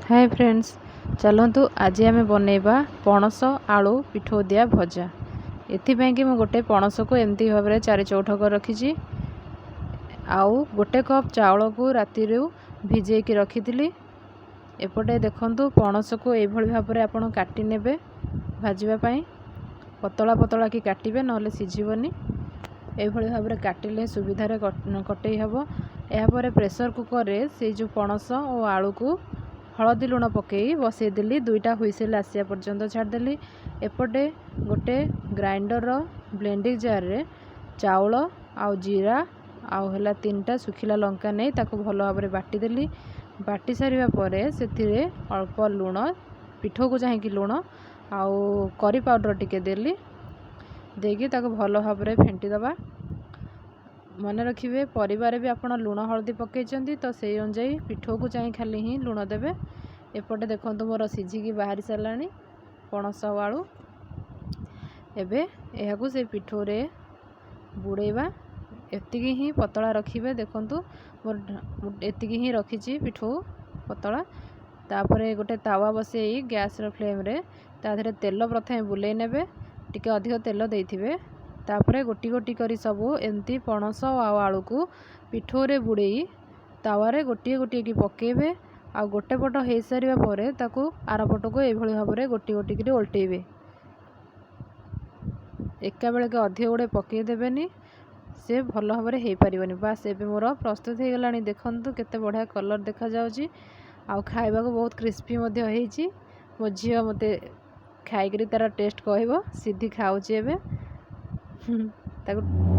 Hi friends, चलतु आज आम बनैबा पणस आलू पिठो दिया भजा। एथिपाई कि मैं गोटे पणस को एमती भाव में 4 चौठ कर रखी। आउ गोटे कप चाउल को राति भिजे की रखी। एपटे देखंतु पणस को यह भाव में आपड़ काटी नेबे भाजवाई पतला पतला कि काटे ना सीझबनी। यह भाव में काटिले सुविधार कटई हम। यापर प्रेसर कुकर रे से जो पणस और आलू को हलदी लुण पकई बसईदेली 2टा हुईसेल आसिया पर्यंत छाड़देली। एपटे गोटे ग्राइंडर ब्लेंडिंग जार रे चाउल आउ जीरा आउ है 3टा सुखिला लंका नहीं ताको भल भाव में बाटीदेली। बाटी सारिबा परे सेथिरे अल्प लुण पिठो को चाहिए लुण आउ करी पाउडर टिके देली देगी ताको भल भाव में फेंटी दबा। मन रखिए परिवार भी आपड़ लुण हलदी पकई तो से अनुजाई पिठो को चाहिए खाली ही लुण देवे। एपटे देखो मोर सीझिकी बाहरी सारा पणस आलू। एबे यह से पिठो रे बुड़ेबा एतिकी ही पतला रखिए। देखंतु मोर एतिकी ही रखी पिठो पतला। तापरे गोटे तावा बसई गैस फ्लेम रे ताधरे तेल प्रथमे बुले नेबे टिके अधिक तेल देइथिबे। तापरे गोटी गोटी करी सबू एमती पणस आलू को पिठो रे बुड़ेई तावारे गोटी गोटी की पकेबे। आ गोटे पट हो सारा पर ताकू आर पट को यह भाव में गोटी गोटी कर ओल्टेबे। एका बेले के अधिक गुड़े पकईदेवेनि से भल भाव में हो पारनि। बास एबे मोर प्रस्तुत हो गलानी। देखंतु केते बढ़िया कलर देखा जाउची आ खाइबा को बहुत क्रिस्पी मध्य होईची। मो झियो मते खाइकरी तार टेस्ट कहबो सीधी खाउची एबे ताकू